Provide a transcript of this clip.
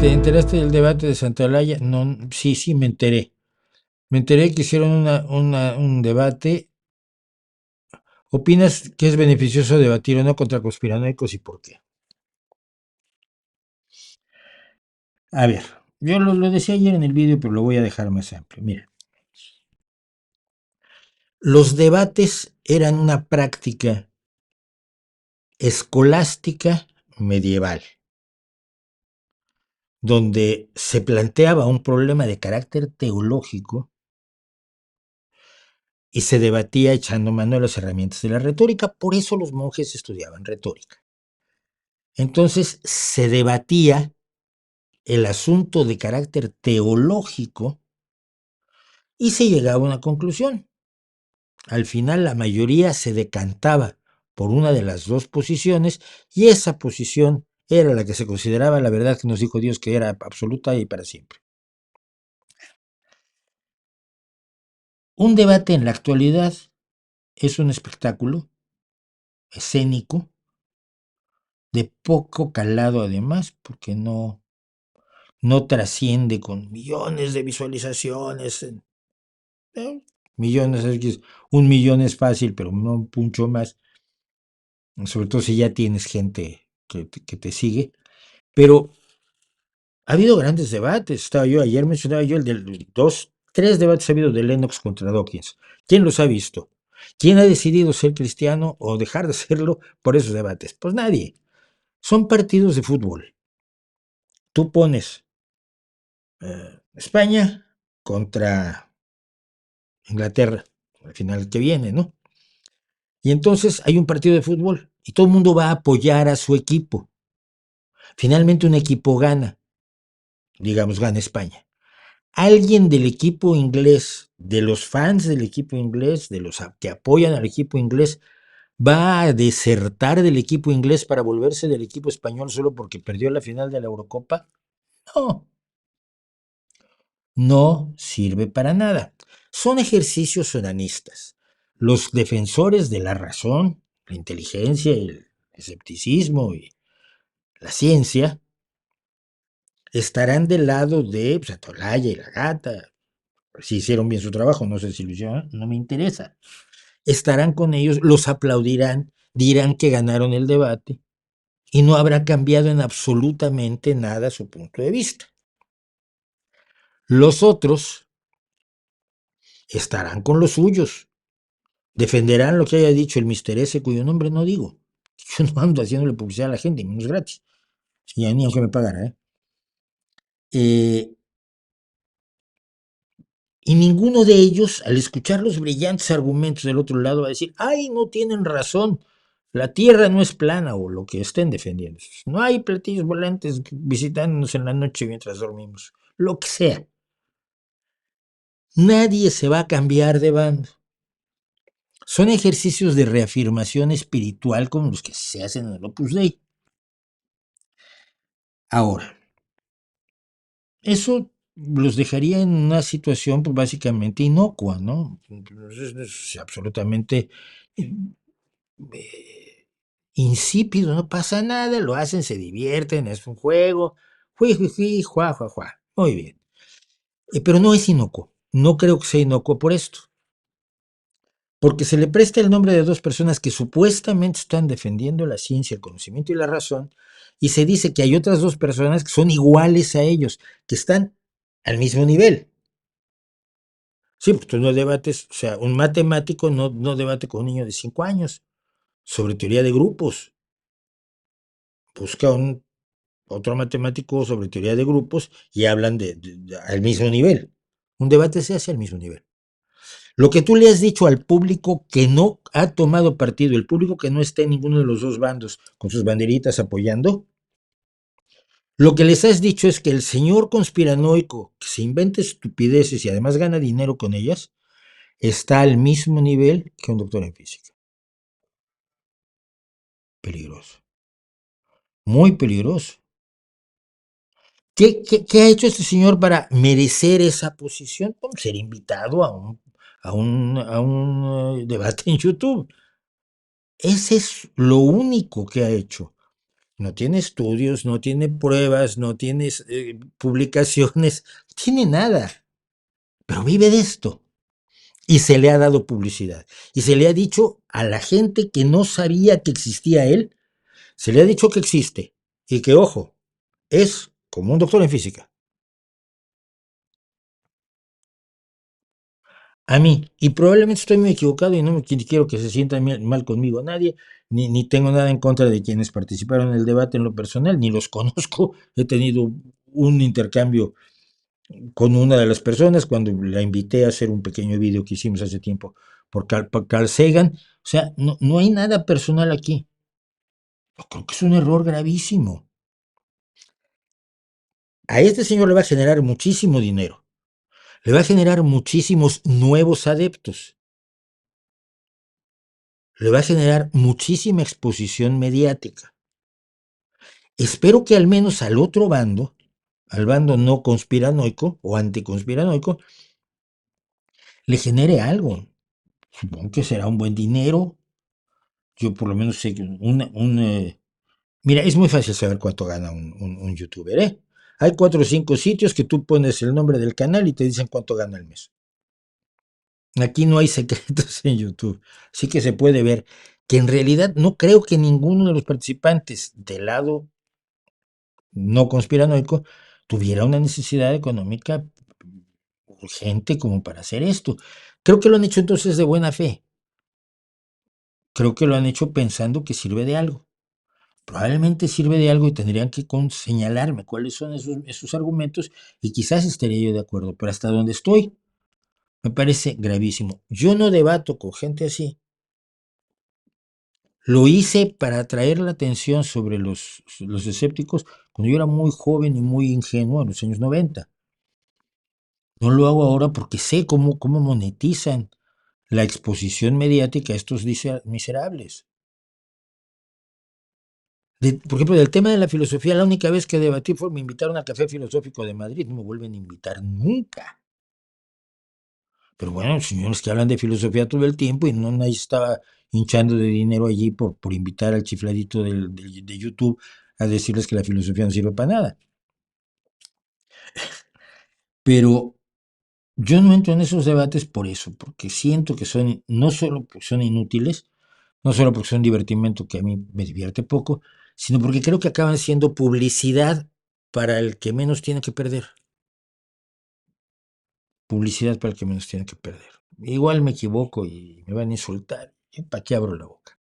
¿Te enteraste del debate de Santolaya? No, sí, me enteré. Me enteré que hicieron un debate. ¿Opinas que es beneficioso debatir o no contra conspiranoicos y por qué? A ver, yo lo decía ayer en el vídeo, pero lo voy a dejar más amplio. Mira, los debates eran una práctica escolástica medieval, donde se planteaba un problema de carácter teológico y se debatía echando mano a las herramientas de la retórica. Por eso los monjes estudiaban retórica. Entonces se debatía el asunto de carácter teológico y se llegaba a una conclusión. Al final la mayoría se decantaba por una de las dos posiciones y esa posición era la que se consideraba la verdad que nos dijo Dios que era absoluta y para siempre. Un debate en la actualidad es un espectáculo escénico de poco calado además, porque no trasciende con millones de visualizaciones. Millones, un millón es fácil, pero no mucho más, sobre todo si ya tienes gente que te sigue. Pero ha habido grandes debates. Ayer mencionaba yo el de tres debates ha habido de Lennox contra Dawkins. ¿Quién los ha visto? ¿Quién ha decidido ser cristiano o dejar de serlo por esos debates? Pues nadie. Son partidos de fútbol. Tú pones España contra Inglaterra, al final que viene, ¿no? Y entonces hay un partido de fútbol y todo el mundo va a apoyar a su equipo. Finalmente un equipo gana, digamos, gana España. Alguien del equipo inglés, de los fans del equipo inglés, de los que apoyan al equipo inglés, va a desertar del equipo inglés para volverse del equipo español solo porque perdió la final de la Eurocopa. No, no sirve para nada. Son ejercicios onanistas. Los defensores de la razón, la inteligencia, el escepticismo y la ciencia estarán del lado de pues, Atolaya y la gata. Si hicieron bien su trabajo, no sé si lo hicieron, no me interesa. Estarán con ellos, los aplaudirán, dirán que ganaron el debate y no habrá cambiado en absolutamente nada su punto de vista. Los otros estarán con los suyos, defenderán lo que haya dicho el Mister S, cuyo nombre no digo. Yo no ando haciéndole publicidad a la gente, menos gratis. Y ni aunque me pagara, y ninguno de ellos, al escuchar los brillantes argumentos del otro lado, va a decir, ay, no tienen razón, la Tierra no es plana o lo que estén defendiendo. No hay platillos volantes visitándonos en la noche mientras dormimos, lo que sea. Nadie se va a cambiar de bando. Son ejercicios de reafirmación espiritual como los que se hacen en el Opus Dei. Ahora, eso los dejaría en una situación pues, básicamente inocua, ¿no? Es absolutamente insípido, no pasa nada, lo hacen, se divierten, es un juego, juá. Muy bien. Pero no es inocuo, no creo que sea inocuo por esto, porque se le presta el nombre de dos personas que supuestamente están defendiendo la ciencia, el conocimiento y la razón, y se dice que hay otras dos personas que son iguales a ellos, que están al mismo nivel. Sí, porque tú no debates, o sea, un matemático no debate con un niño de 5 años sobre teoría de grupos. Busca otro matemático sobre teoría de grupos y hablan al mismo nivel. Un debate se hace al mismo nivel. Lo que tú le has dicho al público que no ha tomado partido, el público que no está en ninguno de los dos bandos con sus banderitas apoyando, lo que les has dicho es que el señor conspiranoico que se inventa estupideces y además gana dinero con ellas, está al mismo nivel que un doctor en física. Peligroso. Muy peligroso. ¿Qué ha hecho este señor para merecer esa posición? Pues ser invitado a un debate en YouTube. Ese es lo único que ha hecho. No tiene estudios, no tiene pruebas, no tiene publicaciones, no tiene nada, pero vive de esto. Y se le ha dado publicidad. Y se le ha dicho a la gente que no sabía que existía él, se le ha dicho que existe. Y que, ojo, es como un doctor en física. A mí, y probablemente estoy muy equivocado y no quiero que se sienta mal conmigo nadie, ni tengo nada en contra de quienes participaron en el debate en lo personal, ni los conozco. He tenido un intercambio con una de las personas cuando la invité a hacer un pequeño video que hicimos hace tiempo por Carl Sagan. O sea, no hay nada personal aquí. Yo creo que es un error gravísimo. A este señor le va a generar muchísimo dinero, le va a generar muchísimos nuevos adeptos, le va a generar muchísima exposición mediática. Espero que al menos al otro bando, al bando no conspiranoico o anticonspiranoico, le genere algo. Supongo que será un buen dinero. Yo por lo menos sé que mira, es muy fácil saber cuánto gana un youtuber, ¿eh? Hay 4 o 5 sitios que tú pones el nombre del canal y te dicen cuánto gana el mes. Aquí no hay secretos en YouTube. Sí que se puede ver que en realidad no creo que ninguno de los participantes del lado no conspiranoico tuviera una necesidad económica urgente como para hacer esto. Creo que lo han hecho entonces de buena fe. Creo que lo han hecho pensando que sirve de algo. Probablemente sirve de algo y tendrían que señalarme cuáles son esos argumentos y quizás estaría yo de acuerdo, pero hasta donde estoy me parece gravísimo. Yo no debato con gente así. Lo hice para atraer la atención sobre los escépticos cuando yo era muy joven y muy ingenuo en los años 90. No lo hago ahora porque sé cómo monetizan la exposición mediática a estos miserables. Por ejemplo, del tema de la filosofía, la única vez que debatí fue me invitaron al Café Filosófico de Madrid, no me vuelven a invitar nunca. Pero bueno, señores que hablan de filosofía todo el tiempo y no nadie estaba hinchando de dinero allí por invitar al chifladito de YouTube a decirles que la filosofía no sirve para nada. Pero yo no entro en esos debates por eso, porque siento que son, no solo porque son inútiles, no solo porque son divertimento que a mí me divierte poco, sino porque creo que acaban siendo publicidad para el que menos tiene que perder. Publicidad para el que menos tiene que perder. Igual me equivoco y me van a insultar. ¿Para qué abro la boca?